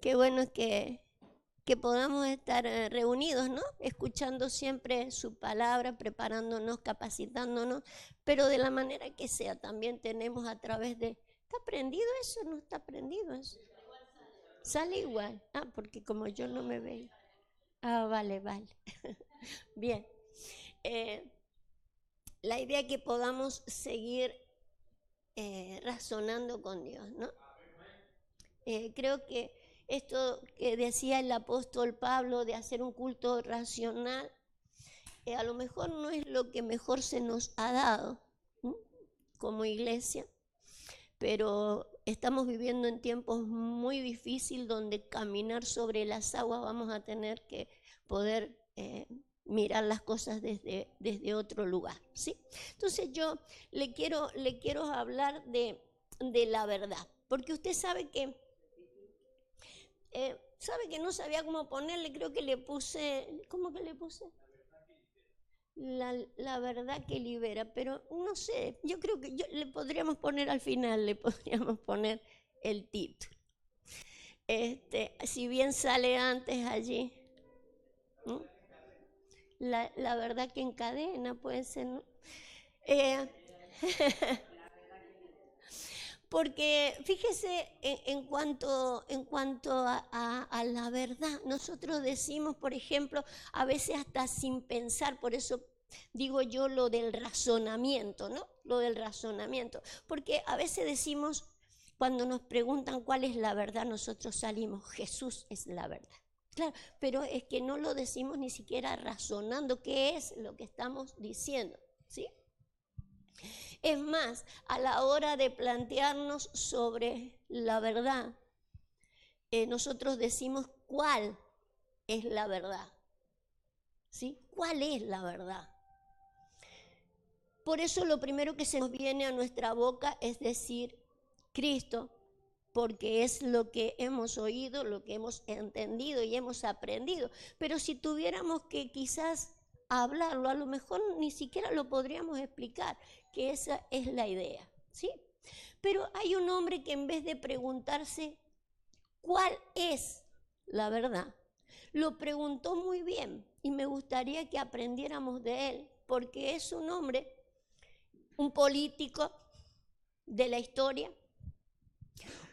Qué bueno que podamos estar reunidos, ¿no? Escuchando siempre su palabra, preparándonos, capacitándonos, pero de la manera que sea. También tenemos a través de... ¿Está prendido eso? ¿No está prendido eso? Sale igual. Ah, porque como yo no me veo. Ah, vale, vale. Bien. Eh, la idea es que podamos seguir razonando con Dios, ¿no? Creo que esto que decía el apóstol Pablo de hacer un culto racional, a lo mejor no es lo que mejor se nos ha dado, ¿m? Como iglesia, pero estamos viviendo en tiempos muy difíciles donde caminar sobre las aguas vamos a tener que poder mirar las cosas desde otro lugar, ¿sí? Entonces yo le quiero hablar de la verdad, porque usted sabe que no sabía cómo ponerle, creo que le puse, ¿cómo que le puse? La verdad que libera, pero no sé, yo creo que le podríamos poner al final, le podríamos poner el título. Si bien sale antes allí, ¿no? La verdad que encadena, puede ser, ¿no? Eh, Porque fíjese en cuanto a la verdad, nosotros decimos, por ejemplo, a veces hasta sin pensar, por eso digo yo lo del razonamiento, ¿no? Lo del razonamiento, porque a veces decimos, cuando nos preguntan cuál es la verdad, nosotros salimos, Jesús es la verdad. Claro, pero es que no lo decimos ni siquiera razonando qué es lo que estamos diciendo, ¿sí? Es más, a la hora de plantearnos sobre la verdad, nosotros decimos cuál es la verdad, ¿sí? ¿Cuál es la verdad? Por eso lo primero que se nos viene a nuestra boca es decir Cristo, porque es lo que hemos oído, lo que hemos entendido y hemos aprendido. Pero si tuviéramos que quizás hablarlo, a lo mejor ni siquiera lo podríamos explicar, que esa es la idea, ¿sí? Pero hay un hombre que en vez de preguntarse cuál es la verdad, lo preguntó muy bien y me gustaría que aprendiéramos de él, porque es un hombre, un político de la historia,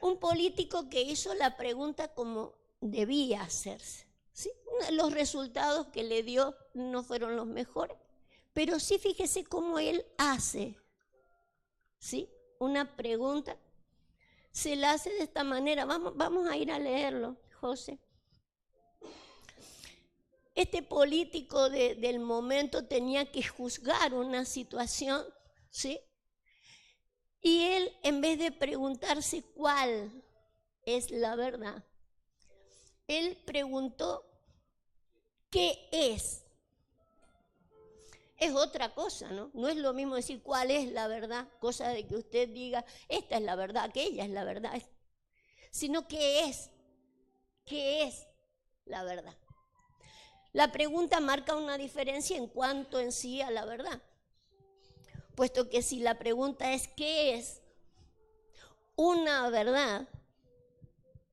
un político que hizo la pregunta como debía hacerse, ¿sí? Los resultados que le dio no fueron los mejores, pero sí fíjese cómo él hace, ¿sí? Una pregunta, se la hace de esta manera. Vamos a ir a leerlo, José. Este político del momento tenía que juzgar una situación, ¿sí? Y él, en vez de preguntarse cuál es la verdad, él preguntó qué es. Es otra cosa, ¿no? No es lo mismo decir cuál es la verdad, cosa de que usted diga, esta es la verdad, aquella es la verdad, sino qué es la verdad. La pregunta marca una diferencia en cuanto en sí a la verdad, puesto que si la pregunta es ¿qué es una verdad?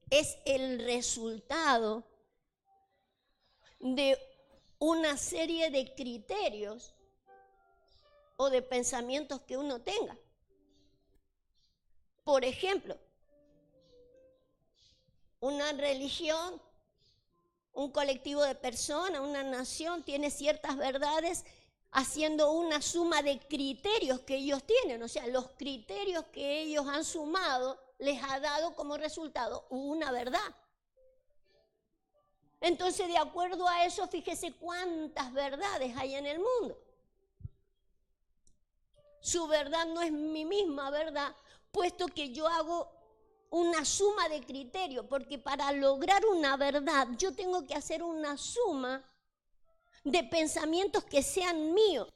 Es el resultado de una serie de criterios o de pensamientos que uno tenga. Por ejemplo, una religión, un colectivo de personas, una nación tiene ciertas verdades haciendo una suma de criterios que ellos tienen, o sea, los criterios que ellos han sumado les ha dado como resultado una verdad. Entonces, de acuerdo a eso, fíjese cuántas verdades hay en el mundo. Su verdad no es mi misma verdad, puesto que yo hago una suma de criterios, porque para lograr una verdad yo tengo que hacer una suma de pensamientos que sean míos,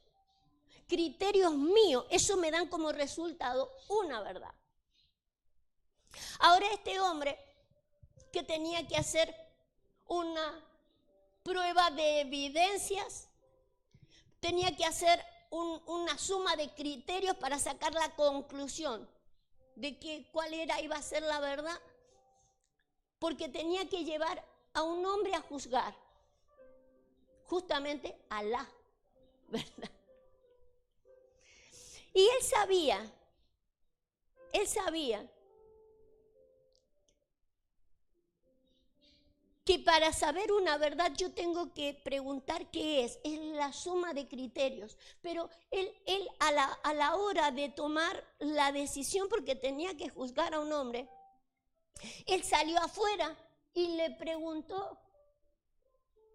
criterios míos, eso me dan como resultado una verdad. Ahora este hombre que tenía que hacer una prueba de evidencias, tenía que hacer una suma de criterios para sacar la conclusión de que cuál iba a ser la verdad. porque tenía que llevar a un hombre a juzgar, justamente a Alá, ¿verdad? Y él sabía que para saber una verdad yo tengo que preguntar qué es la suma de criterios. Pero él a la hora de tomar la decisión, porque tenía que juzgar a un hombre, él salió afuera y le preguntó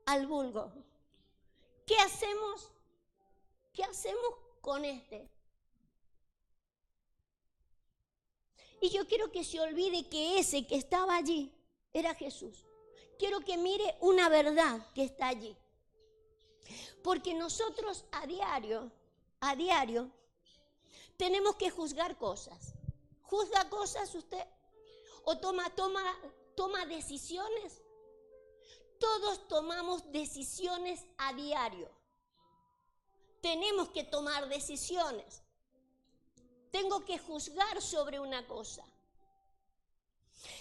al vulgo, ¿qué hacemos? ¿Qué hacemos con este? Y yo quiero que se olvide que ese que estaba allí era Jesús. Quiero que mire una verdad que está allí. Porque nosotros a diario, tenemos que juzgar cosas. ¿Juzga cosas usted? ¿O toma decisiones? Todos tomamos decisiones a diario. Tenemos que tomar decisiones. Tengo que juzgar sobre una cosa.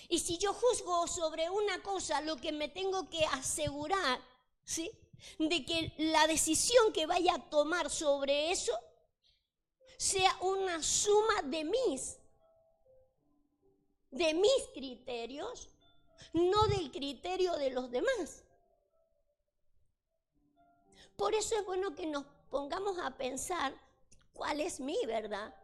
Y si yo juzgo sobre una cosa, lo que me tengo que asegurar, ¿sí?, de que la decisión que vaya a tomar sobre eso sea una suma de mis criterios, no del criterio de los demás. Por eso es bueno que nos pongamos a pensar cuál es mi verdad.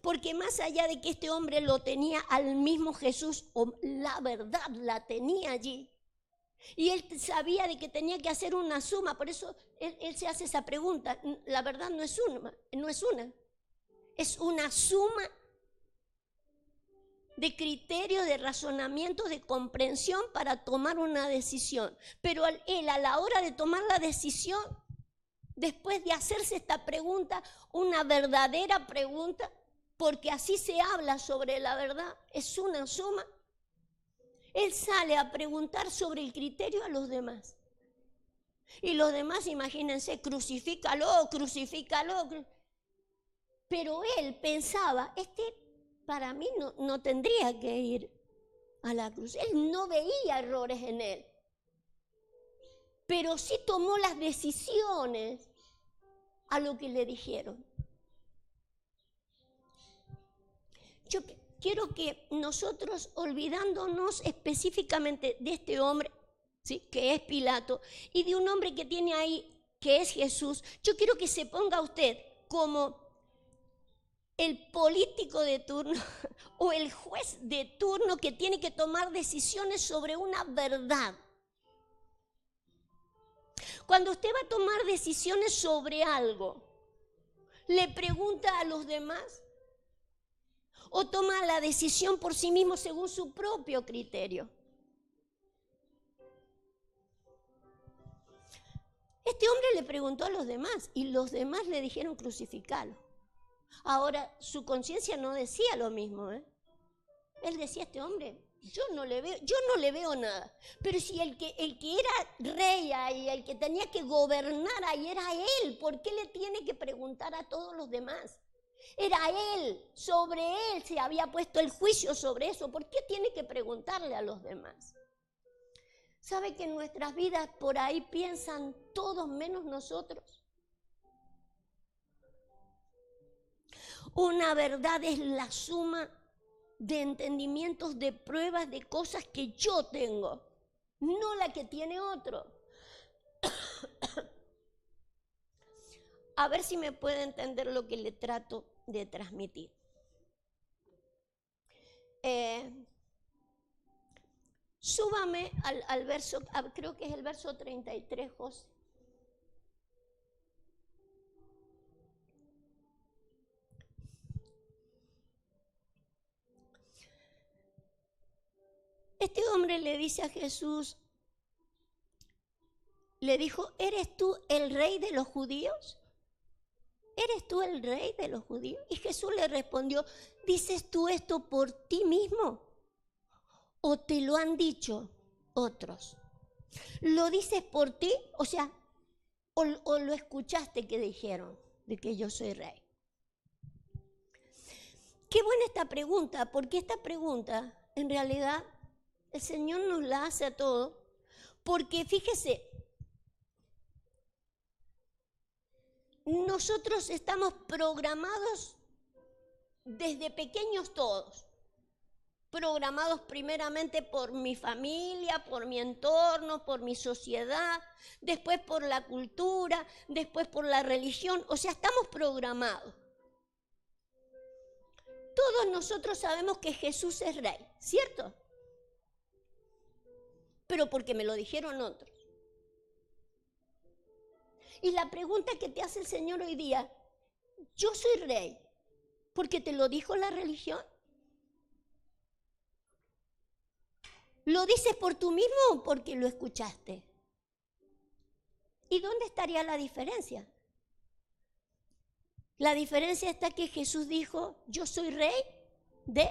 Porque más allá de que este hombre lo tenía al mismo Jesús, o la verdad la tenía allí, y él sabía de que tenía que hacer una suma, por eso él se hace esa pregunta. La verdad no es una suma de criterio, de razonamiento, de comprensión para tomar una decisión. Pero él a la hora de tomar la decisión, después de hacerse esta pregunta, una verdadera pregunta, porque así se habla sobre la verdad, es una suma, él sale a preguntar sobre el criterio a los demás. Y los demás, imagínense, crucifícalo. Pero él pensaba, para mí no tendría que ir a la cruz. Él no veía errores en él. Pero sí tomó las decisiones a lo que le dijeron. Yo quiero que nosotros, olvidándonos específicamente de este hombre, ¿sí?, que es Pilato, y de un hombre que tiene ahí, que es Jesús, yo quiero que se ponga usted como el político de turno o el juez de turno que tiene que tomar decisiones sobre una verdad. Cuando usted va a tomar decisiones sobre algo, ¿le pregunta a los demás? ¿O toma la decisión por sí mismo según su propio criterio? Este hombre le preguntó a los demás y los demás le dijeron crucificalo. Ahora, su conciencia no decía lo mismo, ¿eh? Él decía, este hombre, yo no le veo nada. Pero si el que era rey ahí, el que tenía que gobernar ahí era él, ¿por qué le tiene que preguntar a todos los demás? Era él, sobre él se había puesto el juicio sobre eso. ¿Por qué tiene que preguntarle a los demás? ¿Sabe que en nuestras vidas por ahí piensan todos menos nosotros? Una verdad es la suma de entendimientos, de pruebas, de cosas que yo tengo, no la que tiene otro. A ver si me puede entender lo que le trato de transmitir. Súbame al verso, creo que es el verso 33, José. Este hombre le dice a Jesús, le dijo, ¿eres tú el rey de los judíos? ¿Eres tú el rey de los judíos? Y Jesús le respondió, ¿dices tú esto por ti mismo? ¿O te lo han dicho otros? ¿Lo dices por ti? O sea, o lo escuchaste que dijeron de que yo soy rey. Qué buena esta pregunta, porque esta pregunta en realidad El Señor nos la hace a todos, porque fíjese, nosotros estamos programados desde pequeños todos. Programados primeramente por mi familia, por mi entorno, por mi sociedad, después por la cultura, después por la religión. O sea, estamos programados. Todos nosotros sabemos que Jesús es rey, ¿cierto? Pero porque me lo dijeron otros. Y la pregunta que te hace el Señor hoy día, yo soy rey, ¿porque te lo dijo la religión? ¿Lo dices por tú mismo o porque lo escuchaste? ¿Y dónde estaría la diferencia? La diferencia está que Jesús dijo, yo soy rey de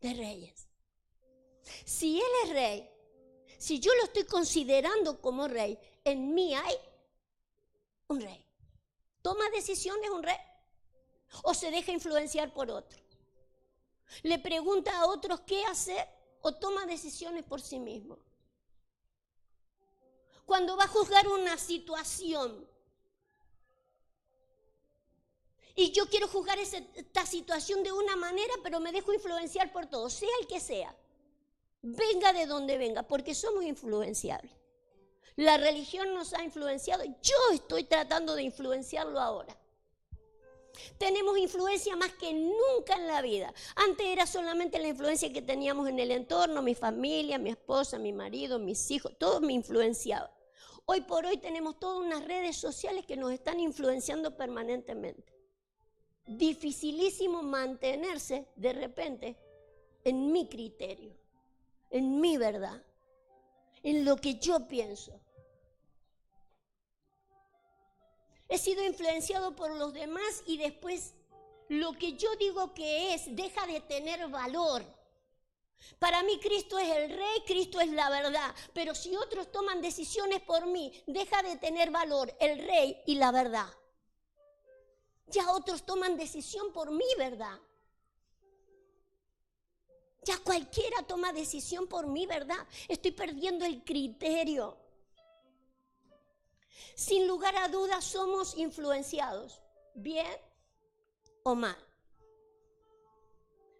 reyes. Si Él es rey, si yo lo estoy considerando como rey, en mí hay un rey. ¿Toma decisiones un rey? ¿O se deja influenciar por otro? ¿Le pregunta a otros qué hacer? ¿O toma decisiones por sí mismo? Cuando va a juzgar una situación y yo quiero juzgar esta situación de una manera, pero me dejo influenciar por todo, sea el que sea, venga de donde venga, porque somos influenciables. La religión nos ha influenciado, yo estoy tratando de influenciarlo ahora. Tenemos influencia más que nunca en la vida. Antes era solamente la influencia que teníamos en el entorno, mi familia, mi esposa, mi marido, mis hijos, todo me influenciaba. Hoy por hoy tenemos todas unas redes sociales que nos están influenciando permanentemente. Dificilísimo mantenerse de repente en mi criterio, en mi verdad, en lo que yo pienso. He sido influenciado por los demás y después lo que yo digo que es, deja de tener valor. Para mí Cristo es el Rey, Cristo es la verdad. Pero si otros toman decisiones por mí, deja de tener valor el Rey y la verdad. Ya otros toman decisión por mi verdad. Ya cualquiera toma decisión por mi verdad. Estoy perdiendo el criterio. Sin lugar a dudas somos influenciados, bien o mal.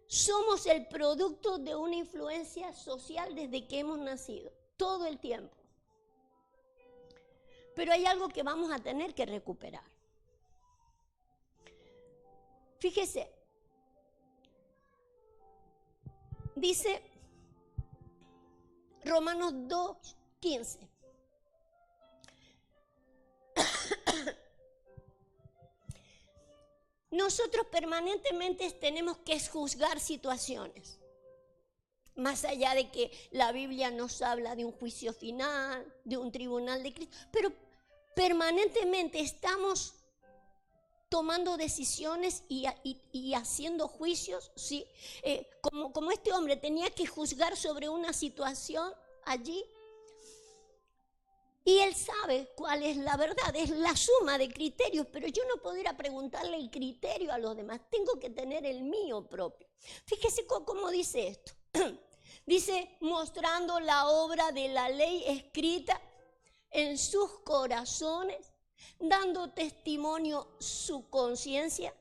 Somos el producto de una influencia social desde que hemos nacido, todo el tiempo. Pero hay algo que vamos a tener que recuperar. Fíjese, dice Romanos 2:15. Nosotros permanentemente tenemos que juzgar situaciones. Más allá de que la Biblia nos habla de un juicio final, de un tribunal de Cristo, pero permanentemente estamos tomando decisiones y haciendo juicios, ¿sí? Como este hombre tenía que juzgar sobre una situación allí, y él sabe cuál es la verdad, es la suma de criterios, pero yo no puedo ir a preguntarle el criterio a los demás, tengo que tener el mío propio. Fíjese cómo dice esto. Dice, mostrando la obra de la ley escrita en sus corazones, dando testimonio su conciencia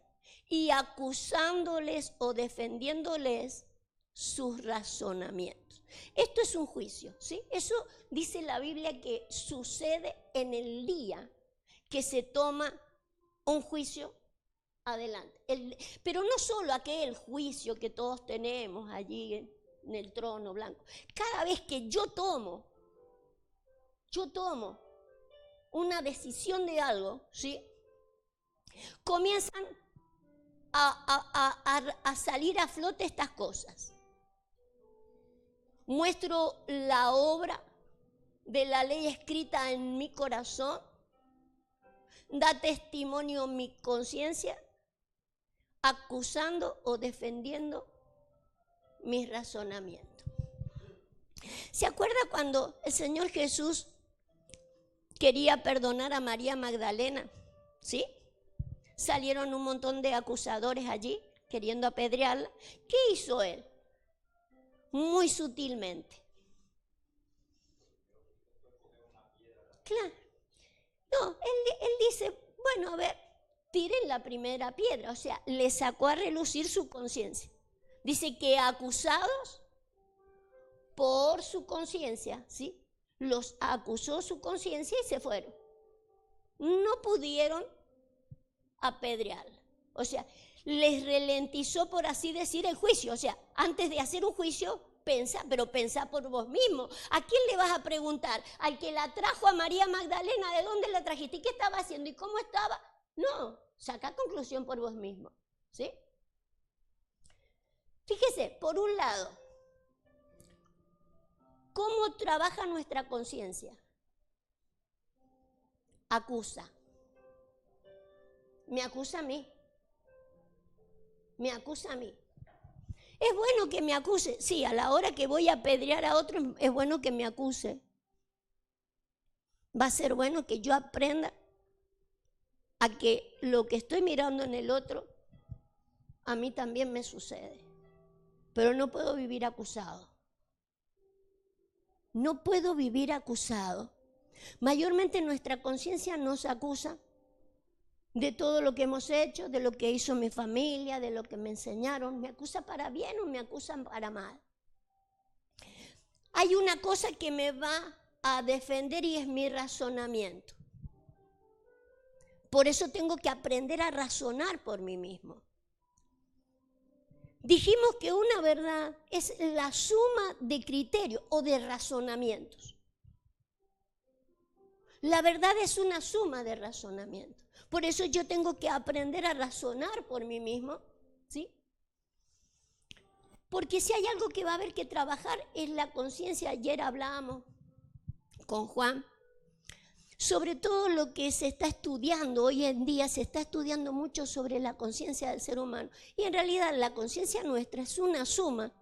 y acusándoles o defendiéndoles sus razonamientos. Esto es un juicio, ¿sí? Eso dice la Biblia que sucede en el día que se toma un juicio adelante. Pero no solo aquel juicio que todos tenemos allí en el trono blanco. Cada vez que yo tomo una decisión de algo, ¿sí? Comienzan a salir a flote estas cosas. Muestro la obra de la ley escrita en mi corazón, da testimonio mi conciencia, acusando o defendiendo mis razonamientos. ¿Se acuerda cuando el Señor Jesús quería perdonar a María Magdalena? ¿Sí? Salieron un montón de acusadores allí queriendo apedrearla. ¿Qué hizo él? muy sutilmente. Claro. No, él dice, bueno, a ver, tiren la primera piedra. O sea, le sacó a relucir su conciencia. Dice que acusados por su conciencia, ¿sí? Los acusó su conciencia y se fueron. No pudieron apedrearla. O sea, les ralentizó, por así decir, el juicio. O sea, antes de hacer un juicio, pensa, pero pensá por vos mismo. ¿A quién le vas a preguntar? Al que la trajo a María Magdalena, ¿de dónde la trajiste? ¿Y qué estaba haciendo? ¿Y cómo estaba? No, saca conclusión por vos mismo, ¿sí? Fíjese, por un lado, ¿cómo trabaja nuestra conciencia? Acusa. Me acusa a mí. Me acusa a mí. ¿Es bueno que me acuse? Sí, a la hora que voy a apedrear a otro, es bueno que me acuse. Va a ser bueno que yo aprenda a que lo que estoy mirando en el otro, a mí también me sucede. Pero no puedo vivir acusado. No puedo vivir acusado. Mayormente nuestra conciencia nos acusa de todo lo que hemos hecho, de lo que hizo mi familia, de lo que me enseñaron. ¿Me acusa para bien o me acusan para mal? Hay una cosa que me va a defender y es mi razonamiento. Por eso tengo que aprender a razonar por mí mismo. Dijimos que una verdad es la suma de criterios o de razonamientos. La verdad es una suma de razonamientos. Por eso yo tengo que aprender a razonar por mí mismo, ¿sí? Porque si hay algo que va a haber que trabajar es la conciencia. Ayer hablábamos con Juan sobre todo lo que se está estudiando. Hoy en día se está estudiando mucho sobre la conciencia del ser humano. Y en realidad la conciencia nuestra es una suma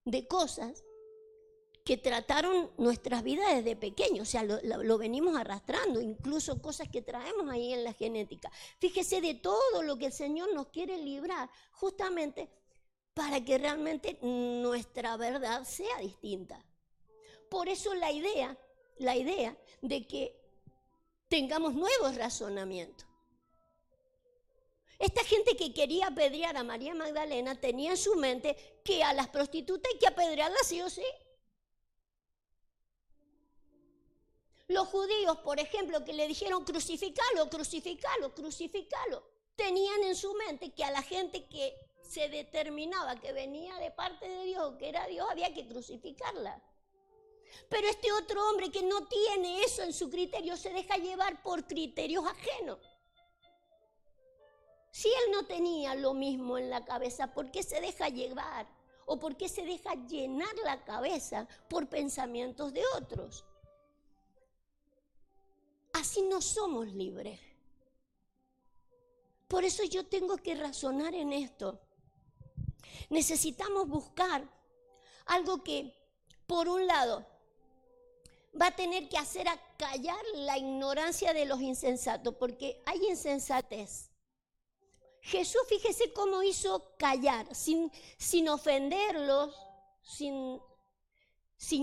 de cosas que trataron nuestras vidas desde pequeños, o sea, lo venimos arrastrando, incluso cosas que traemos ahí en la genética. Fíjese de todo lo que el Señor nos quiere librar, justamente para que realmente nuestra verdad sea distinta. Por eso la idea de que tengamos nuevos razonamientos. Esta gente que quería apedrear a María Magdalena tenía en su mente que a las prostitutas hay que apedrearlas sí o sí. Los judíos, por ejemplo, que le dijeron crucificalo, crucificalo, crucificalo, tenían en su mente que a la gente que se determinaba que venía de parte de Dios o que era Dios había que crucificarla. Pero este otro hombre que no tiene eso en su criterio se deja llevar por criterios ajenos. Si él no tenía lo mismo en la cabeza, ¿por qué se deja llevar? ¿O por qué se deja llenar la cabeza por pensamientos de otros? Así no somos libres. Por eso yo tengo que razonar en esto. Necesitamos buscar algo que, por un lado, va a tener que hacer acallar la ignorancia de los insensatos, porque hay insensatez. Jesús, fíjese cómo hizo callar, sin ofenderlos, sin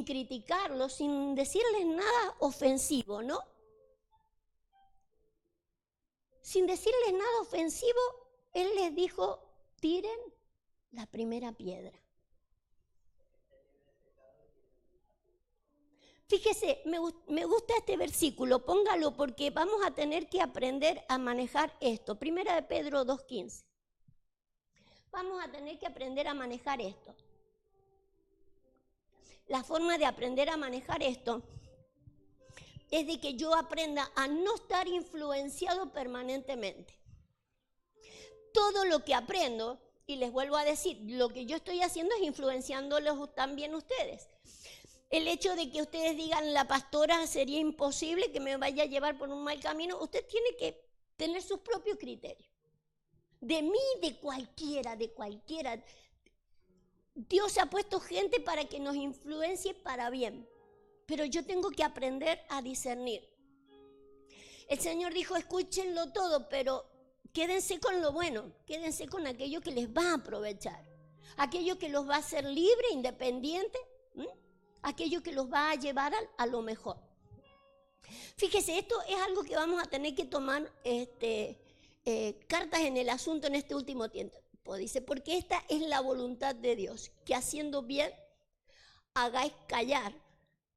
criticarlos, sin decirles nada ofensivo, ¿no? Sin decirles nada ofensivo, Él les dijo, tiren la primera piedra. Fíjese, me gusta este versículo, póngalo porque vamos a tener que aprender a manejar esto. Primera de Pedro 2:15. Vamos a tener que aprender a manejar esto. La forma de aprender a manejar esto es de que yo aprenda a no estar influenciado permanentemente. Todo lo que aprendo, y les vuelvo a decir, lo que yo estoy haciendo es influenciándolos también ustedes. El hecho de que ustedes digan, la pastora sería imposible que me vaya a llevar por un mal camino, usted tiene que tener sus propios criterios. De mí, de cualquiera. Dios ha puesto gente para que nos influencie para bien. Pero yo tengo que aprender a discernir. El Señor dijo, escúchenlo todo, pero quédense con lo bueno, quédense con aquello que les va a aprovechar. aquello que los va a hacer libres, independientes, aquello que los va a llevar a lo mejor. Fíjese, esto es algo que vamos a tener que tomar cartas en el asunto en este último tiempo. Dice, porque esta es la voluntad de Dios, que haciendo bien hagáis callar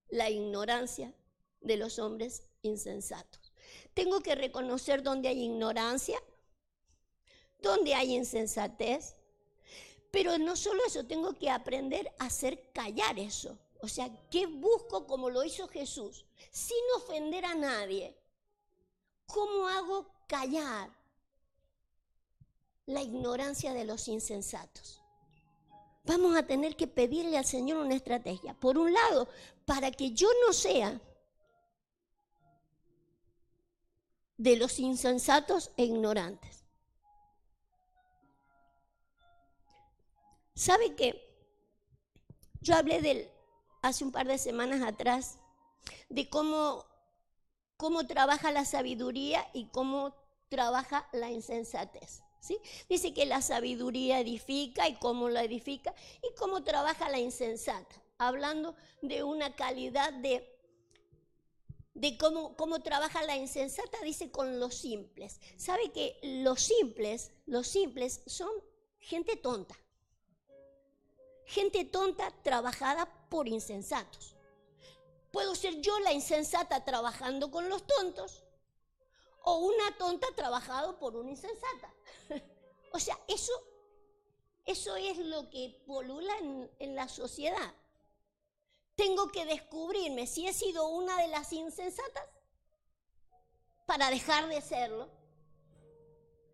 la ignorancia de los hombres insensatos. Tengo que reconocer dónde hay ignorancia, dónde hay insensatez, pero no solo eso, tengo que aprender a hacer callar eso. O sea, ¿qué busco como lo hizo Jesús? Sin ofender a nadie. ¿Cómo hago callar la ignorancia de los insensatos? Vamos a tener que pedirle al Señor una estrategia. Por un lado, para que yo no sea de los insensatos e ignorantes. ¿Sabe qué? Yo hablé hace un par de semanas atrás de cómo trabaja la sabiduría y cómo trabaja la insensatez. ¿Sí? Dice que la sabiduría edifica y cómo la edifica y cómo trabaja la insensata, hablando de una calidad de cómo trabaja la insensata, dice con los simples. ¿Sabe que los simples son gente tonta? Gente tonta trabajada por insensatos. Puedo ser yo la insensata trabajando con los tontos, o una tonta trabajado por una insensata. O sea, eso es lo que polula en la sociedad. Tengo que descubrirme si he sido una de las insensatas para dejar de serlo.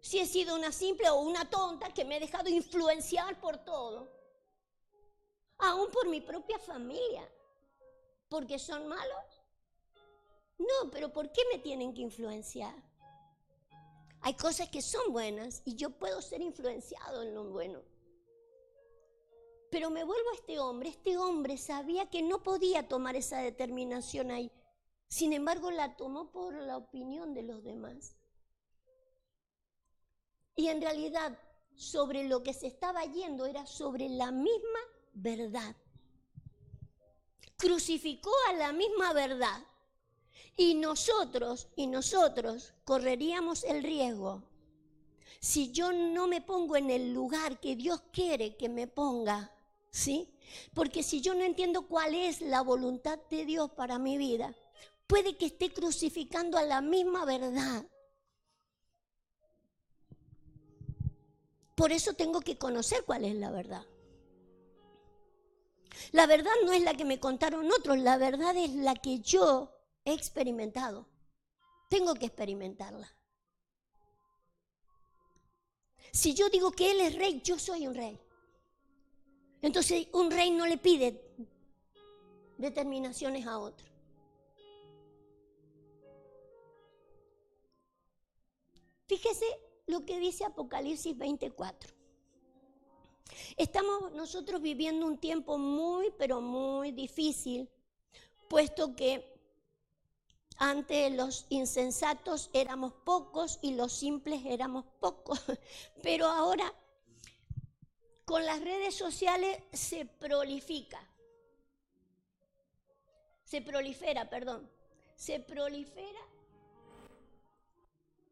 Si he sido una simple o una tonta que me he dejado influenciar por todo. Aún por mi propia familia. ¿Porque son malos? No, pero ¿por qué me tienen que influenciar? Hay cosas que son buenas y yo puedo ser influenciado en lo bueno. Pero me vuelvo a este hombre sabía que no podía tomar esa determinación ahí. Sin embargo, la tomó por la opinión de los demás. Y en realidad, sobre lo que se estaba yendo era sobre la misma verdad. Crucificó a la misma verdad. Y nosotros correríamos el riesgo, si yo no me pongo en el lugar que Dios quiere que me ponga, ¿sí? Porque si yo no entiendo cuál es la voluntad de Dios para mi vida, puede que esté crucificando a la misma verdad. Por eso tengo que conocer cuál es la verdad. La verdad no es la que me contaron otros, la verdad es la que yo he experimentado. Tengo que experimentarla. Si yo digo que Él es rey, yo soy un rey. Entonces un rey no le pide determinaciones a otro. Fíjese lo que dice Apocalipsis 24. Estamos nosotros viviendo un tiempo muy, pero muy difícil, puesto que antes los insensatos éramos pocos y los simples éramos pocos, pero ahora con las redes sociales se prolifera,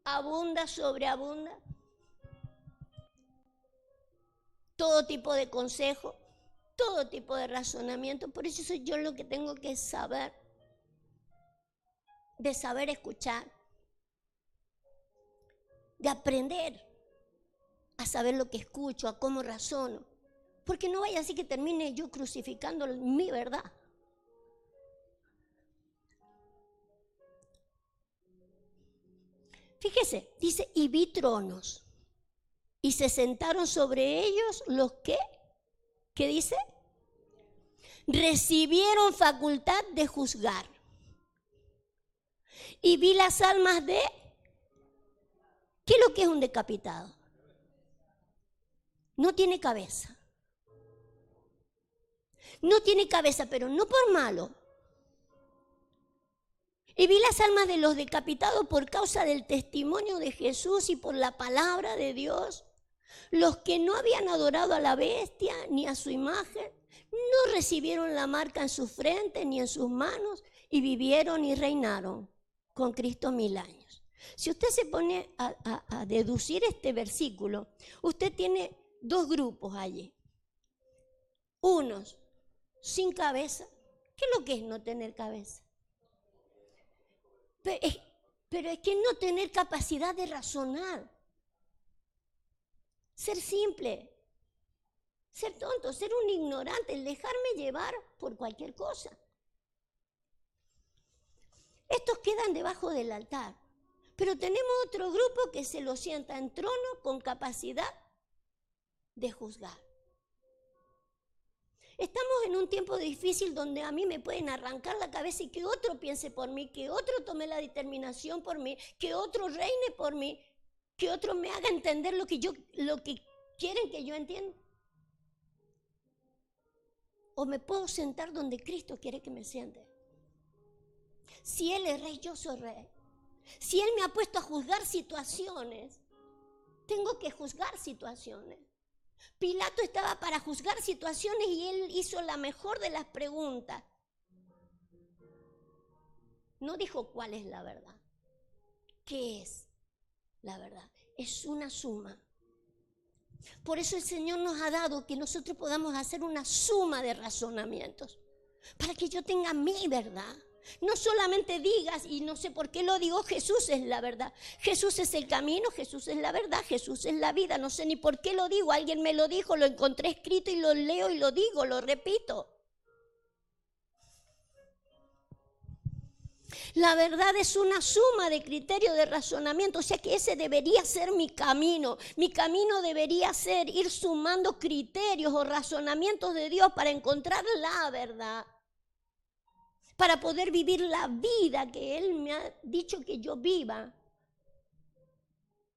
abunda, sobreabunda, todo tipo de consejo, todo tipo de razonamiento. Por eso soy yo lo que tengo que saber, de saber escuchar, de aprender a saber lo que escucho, a cómo razono. Porque no vaya así que termine yo crucificando mi verdad. Fíjese, dice, y vi tronos, y se sentaron sobre ellos los que, ¿qué dice? Recibieron facultad de juzgar. Y vi las almas de, ¿qué es lo que es un decapitado? No tiene cabeza. No tiene cabeza, pero no por malo. Y vi las almas de los decapitados por causa del testimonio de Jesús y por la palabra de Dios. Los que no habían adorado a la bestia ni a su imagen, no recibieron la marca en su frente ni en sus manos y vivieron y reinaron con Cristo 1000 años. Si usted se pone a deducir este versículo, usted tiene dos grupos allí. Unos sin cabeza. ¿Qué es lo que es no tener cabeza? Pero es que no tener capacidad de razonar. Ser simple, ser tonto, ser un ignorante, dejarme llevar por cualquier cosa. Estos quedan debajo del altar, pero tenemos otro grupo que se lo sienta en trono con capacidad de juzgar. Estamos en un tiempo difícil donde a mí me pueden arrancar la cabeza y que otro piense por mí, que otro tome la determinación por mí, que otro reine por mí, que otro me haga entender lo que quieren que yo entienda. O me puedo sentar donde Cristo quiere que me siente. Si Él es rey, yo soy rey. Si Él me ha puesto a juzgar situaciones, tengo que juzgar situaciones. Pilato estaba para juzgar situaciones y él hizo la mejor de las preguntas. No dijo cuál es la verdad. ¿Qué es la verdad? Es una suma. Por eso el Señor nos ha dado que nosotros podamos hacer una suma de razonamientos. Para que yo tenga mi verdad. No solamente digas, y no sé por qué lo digo, Jesús es la verdad. Jesús es el camino, Jesús es la verdad, Jesús es la vida. No sé ni por qué lo digo, alguien me lo dijo, lo encontré escrito y lo leo y lo digo, lo repito. La verdad es una suma de criterios de razonamiento, o sea que ese debería ser mi camino. Mi camino debería ser ir sumando criterios o razonamientos de Dios para encontrar la verdad. Para poder vivir la vida que Él me ha dicho que yo viva.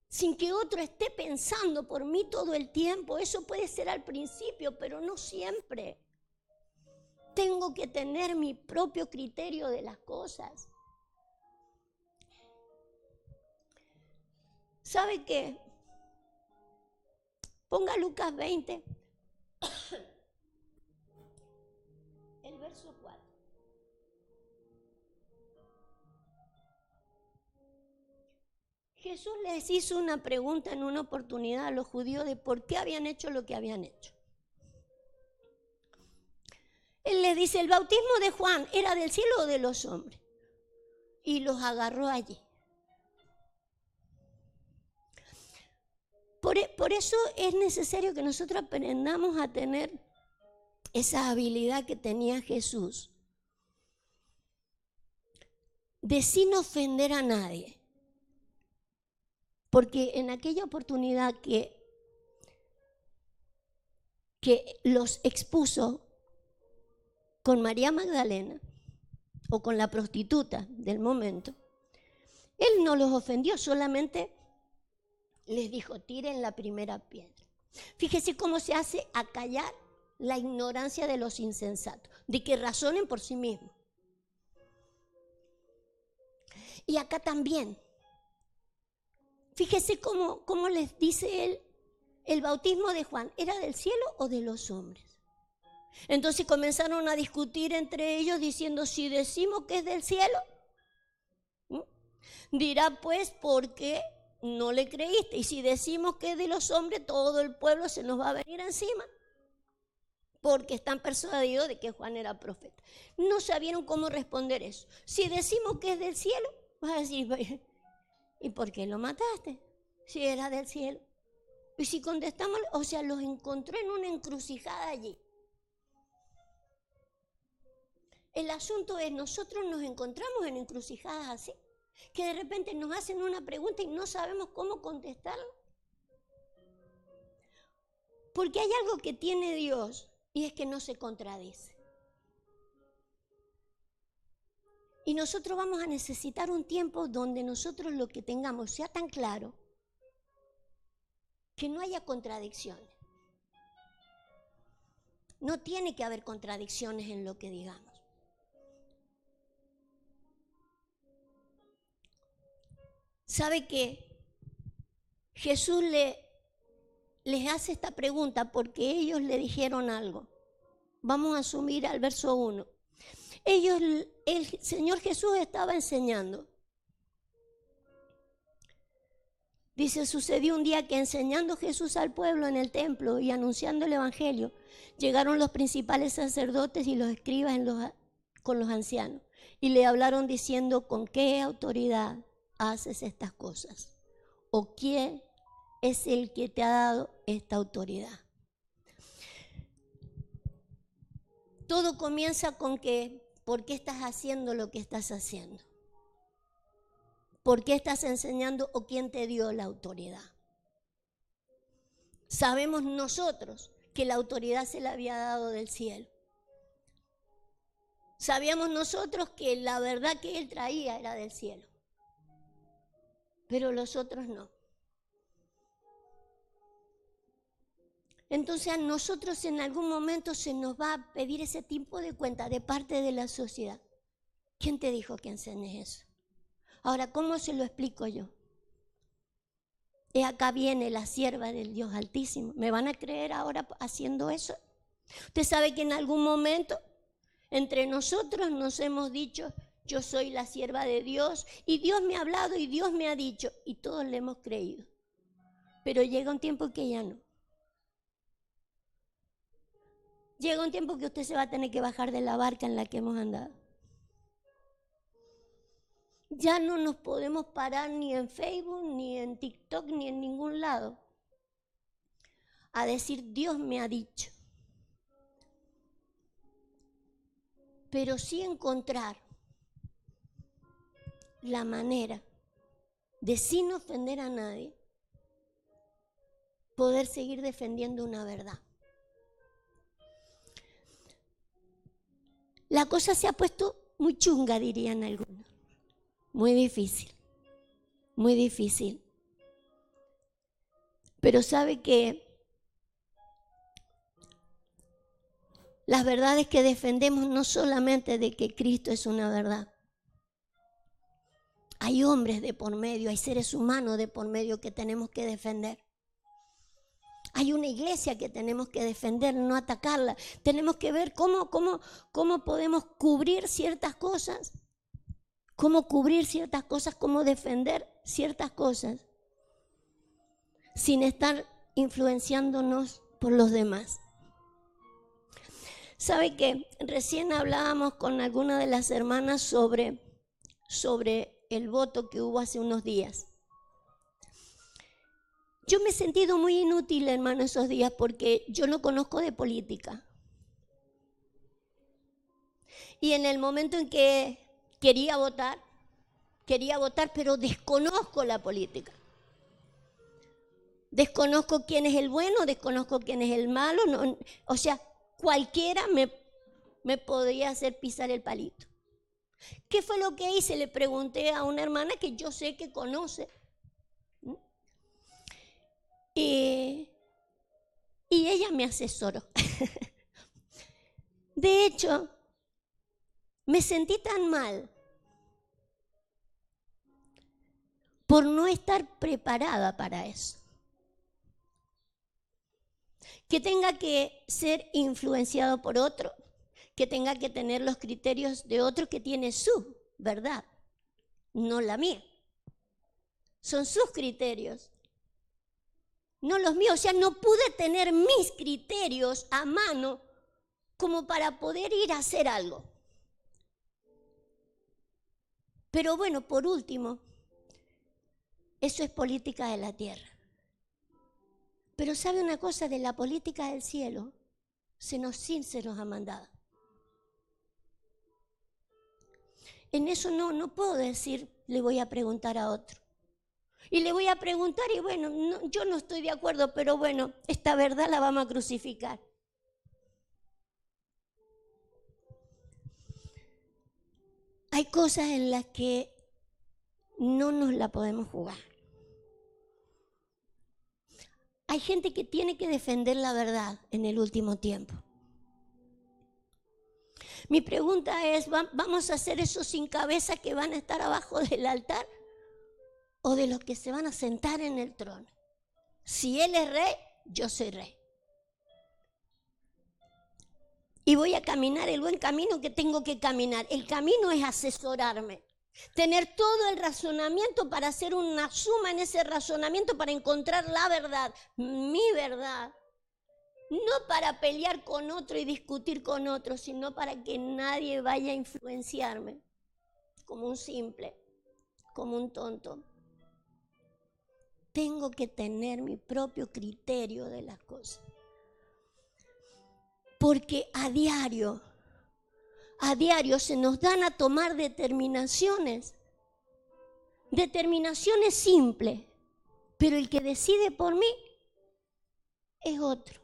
Sin que otro esté pensando por mí todo el tiempo. Eso puede ser al principio, pero no siempre. Tengo que tener mi propio criterio de las cosas. ¿Sabe qué? Ponga Lucas 20. El verso 4. Jesús les hizo una pregunta en una oportunidad a los judíos de por qué habían hecho lo que habían hecho. Él les dice, ¿el bautismo de Juan era del cielo o de los hombres? Y los agarró allí. Por eso es necesario que nosotros aprendamos a tener esa habilidad que tenía Jesús de sin ofender a nadie. Porque en aquella oportunidad que los expuso con María Magdalena o con la prostituta del momento, Él no los ofendió, solamente les dijo, tiren la primera piedra. Fíjese cómo se hace acallar la ignorancia de los insensatos, de que razonen por sí mismos. Y acá también. Fíjese cómo les dice él, el bautismo de Juan, ¿era del cielo o de los hombres? Entonces comenzaron a discutir entre ellos diciendo, si decimos que es del cielo, dirá pues, ¿por qué no le creíste? Y si decimos que es de los hombres, todo el pueblo se nos va a venir encima, porque están persuadidos de que Juan era profeta. No sabieron cómo responder eso. Si decimos que es del cielo, vas a decir, ¿y por qué lo mataste? Si era del cielo. Y si contestamos, o sea, los encontró en una encrucijada allí. El asunto es, nosotros nos encontramos en encrucijadas así, que de repente nos hacen una pregunta y no sabemos cómo contestarla. Porque hay algo que tiene Dios y es que no se contradice. Y nosotros vamos a necesitar un tiempo donde nosotros lo que tengamos sea tan claro que no haya contradicciones. No tiene que haber contradicciones en lo que digamos. ¿Sabe qué? Jesús le les hace esta pregunta porque ellos le dijeron algo. Vamos a asumir al verso 1. El Señor Jesús estaba enseñando. Dice, sucedió un día que enseñando Jesús al pueblo en el templo y anunciando el evangelio, llegaron los principales sacerdotes y los escribas con los ancianos y le hablaron diciendo, ¿con qué autoridad haces estas cosas? ¿O quién es el que te ha dado esta autoridad? Todo comienza con que, ¿por qué estás haciendo lo que estás haciendo? ¿Por qué estás enseñando o quién te dio la autoridad? Sabemos nosotros que la autoridad se la había dado del cielo. Sabíamos nosotros que la verdad que él traía era del cielo. Pero los otros no. Entonces a nosotros en algún momento se nos va a pedir ese tipo de cuenta de parte de la sociedad. ¿Quién te dijo que enseñes eso? Ahora, ¿cómo se lo explico yo? Acá viene la sierva del Dios Altísimo. ¿Me van a creer ahora haciendo eso? Usted sabe que en algún momento entre nosotros nos hemos dicho, yo soy la sierva de Dios y Dios me ha hablado y Dios me ha dicho y todos le hemos creído. Pero llega un tiempo que ya no. Llega un tiempo que usted se va a tener que bajar de la barca en la que hemos andado. Ya no nos podemos parar ni en Facebook, ni en TikTok, ni en ningún lado a decir Dios me ha dicho. Pero sí encontrar la manera de sin ofender a nadie poder seguir defendiendo una verdad. La cosa se ha puesto muy chunga, dirían algunos. Muy difícil, muy difícil. Pero sabe que las verdades que defendemos no solamente de que Cristo es una verdad. Hay hombres de por medio, hay seres humanos de por medio que tenemos que defender. Hay una iglesia que tenemos que defender, no atacarla. Tenemos que ver cómo podemos cubrir ciertas cosas. Cómo cubrir ciertas cosas, cómo defender ciertas cosas sin estar influenciándonos por los demás. ¿Sabe qué? Recién hablábamos con alguna de las hermanas sobre el voto que hubo hace unos días. Yo me he sentido muy inútil, hermano, esos días porque yo no conozco de política. Y en el momento en que quería votar, pero desconozco la política. Desconozco quién es el bueno, desconozco quién es el malo. No, o sea, cualquiera me podría hacer pisar el palito. ¿Qué fue lo que hice? Le pregunté a una hermana que yo sé que conoce. Y ella me asesoró. De hecho, me sentí tan mal por no estar preparada para eso. Que tenga que ser influenciado por otro, que tenga que tener los criterios de otro que tiene su verdad, no la mía. Son sus criterios, no los míos. O sea, no pude tener mis criterios a mano como para poder ir a hacer algo. Pero bueno, por último, eso es política de la tierra. Pero ¿sabe una cosa? De la política del cielo se nos ha mandado. En eso no puedo decir, le voy a preguntar a otro. Y le voy a preguntar y bueno, yo no estoy de acuerdo, pero bueno, esta verdad la vamos a crucificar. Hay cosas en las que no nos la podemos jugar. Hay gente que tiene que defender la verdad en el último tiempo. Mi pregunta es, ¿vamos a hacer esos sin cabeza que van a estar abajo del altar? ¿O de los que se van a sentar en el trono? Si Él es rey, yo soy rey. Y voy a caminar el buen camino que tengo que caminar. El camino es asesorarme. Tener todo el razonamiento para hacer una suma en ese razonamiento para encontrar la verdad, mi verdad. No para pelear con otro y discutir con otro, sino para que nadie vaya a influenciarme como un simple, como un tonto. Tengo que tener mi propio criterio de las cosas. Porque a diario se nos dan a tomar determinaciones simples, pero el que decide por mí es otro.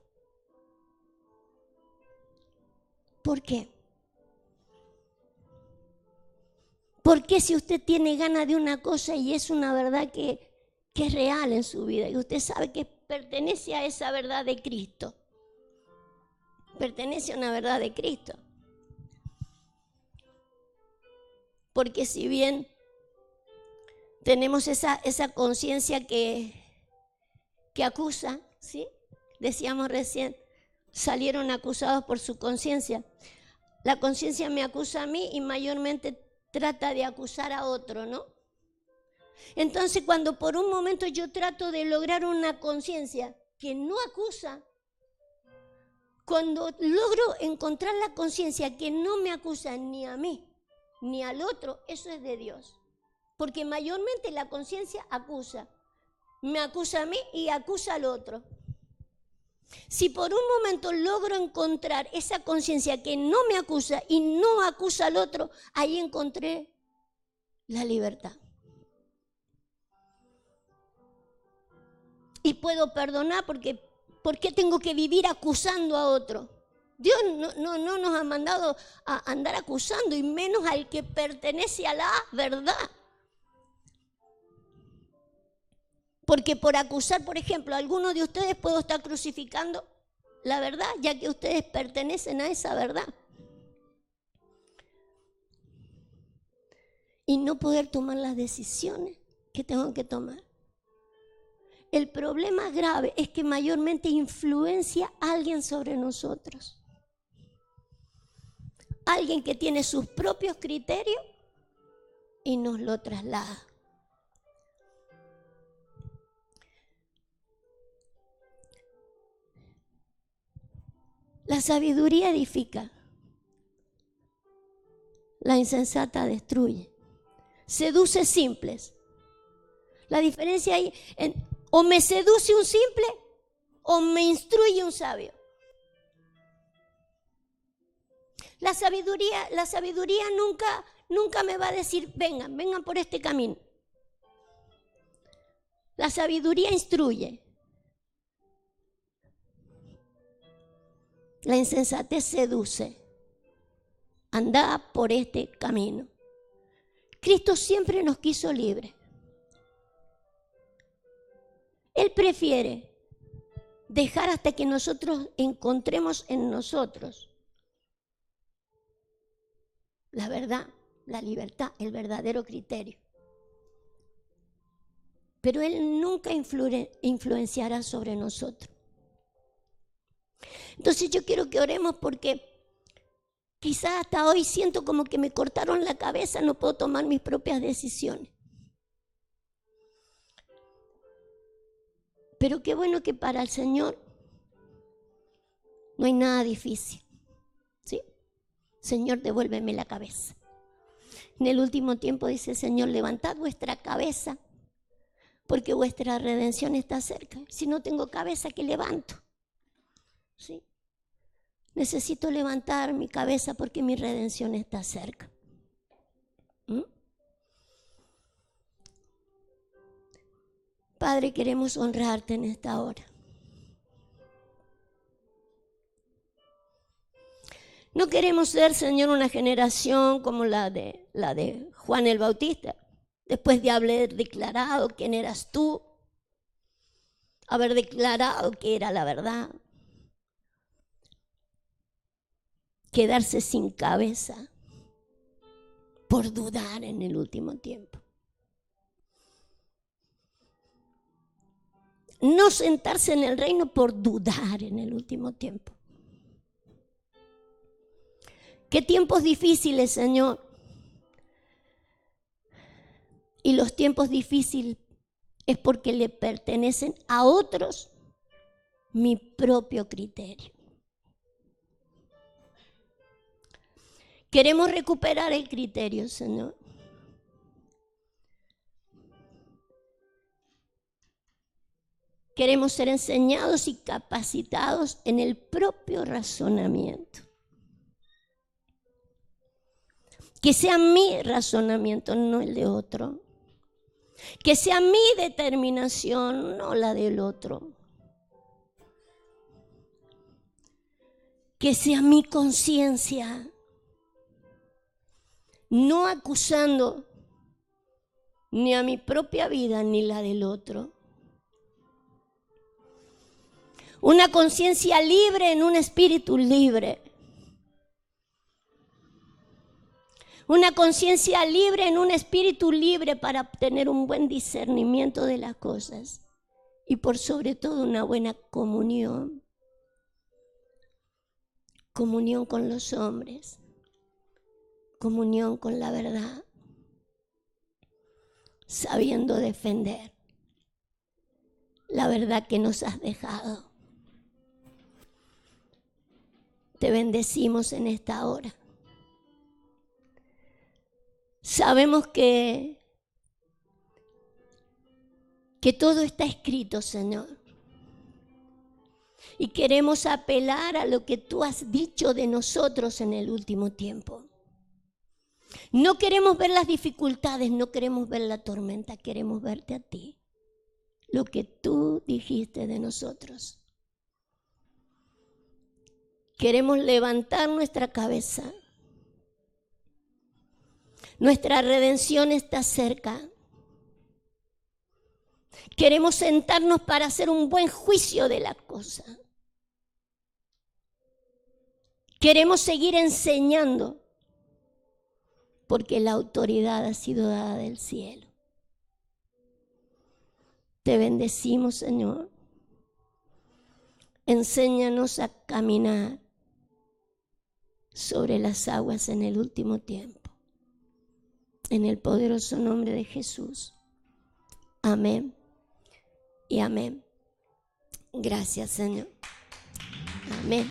¿Por qué? Porque si usted tiene ganas de una cosa y es una verdad que es real en su vida y usted sabe que pertenece a esa verdad de Cristo, pertenece a una verdad de Cristo. Porque si bien tenemos esa conciencia que acusa, ¿sí? Decíamos recién, salieron acusados por su conciencia. La conciencia me acusa a mí y mayormente trata de acusar a otro, ¿no? Entonces, cuando por un momento yo trato de lograr una conciencia que no acusa, cuando logro encontrar la conciencia que no me acusa ni a mí ni al otro, eso es de Dios. Porque mayormente la conciencia acusa. Me acusa a mí y acusa al otro. Si por un momento logro encontrar esa conciencia que no me acusa y no acusa al otro, ahí encontré la libertad. Y puedo perdonar porque ¿por qué tengo que vivir acusando a otro? Dios no nos ha mandado a andar acusando, y menos al que pertenece a la verdad. Porque por acusar, por ejemplo, a alguno de ustedes puedo estar crucificando la verdad, ya que ustedes pertenecen a esa verdad. Y no poder tomar las decisiones que tengo que tomar. El problema grave es que mayormente influencia a alguien sobre nosotros. Alguien que tiene sus propios criterios y nos lo traslada. La sabiduría edifica, la insensata destruye. Seduce simples. La diferencia ahí, o me seduce un simple o me instruye un sabio. La sabiduría nunca me va a decir, vengan por este camino. La sabiduría instruye. La insensatez seduce. Anda por este camino. Cristo siempre nos quiso libres. Él prefiere dejar hasta que nosotros encontremos en nosotros la verdad, la libertad, el verdadero criterio. Pero Él nunca influenciará sobre nosotros. Entonces yo quiero que oremos porque quizás hasta hoy siento como que me cortaron la cabeza, no puedo tomar mis propias decisiones. Pero qué bueno que para el Señor no hay nada difícil. ¿Sí? Señor, devuélveme la cabeza. En el último tiempo dice el Señor, levantad vuestra cabeza porque vuestra redención está cerca. Si no tengo cabeza, ¿qué levanto? ¿Sí? Necesito levantar mi cabeza porque mi redención está cerca. Padre, queremos honrarte en esta hora. No queremos ser, Señor, una generación como la de Juan el Bautista. Después de haber declarado quién eras tú, haber declarado que era la verdad, quedarse sin cabeza por dudar en el último tiempo. no sentarse en el reino por dudar en el último tiempo. Qué tiempos difíciles, Señor. Y los tiempos difíciles es porque le pertenecen a otros mi propio criterio. Queremos recuperar el criterio, Señor. Queremos ser enseñados y capacitados en el propio razonamiento. Que sea mi razonamiento, no el de otro. Que sea mi determinación, no la del otro. Que sea mi conciencia, no acusando ni a mi propia vida ni la del otro. Una conciencia libre en un espíritu libre. Una conciencia libre en un espíritu libre para obtener un buen discernimiento de las cosas. Y por sobre todo una buena comunión. Comunión con los hombres. Comunión con la verdad. Sabiendo defender la verdad que nos has dejado. Te bendecimos en esta hora. Sabemos que todo está escrito, Señor. Y queremos apelar a lo que tú has dicho de nosotros en el último tiempo. No queremos ver las dificultades, no queremos ver la tormenta, queremos verte a ti. Lo que tú dijiste de nosotros. Queremos levantar nuestra cabeza. Nuestra redención está cerca. Queremos sentarnos para hacer un buen juicio de la cosa. Queremos seguir enseñando, porque la autoridad ha sido dada del cielo. Te bendecimos, Señor. Enséñanos a caminar sobre las aguas en el último tiempo. En el poderoso nombre de Jesús. Amén y amén. Gracias, Señor.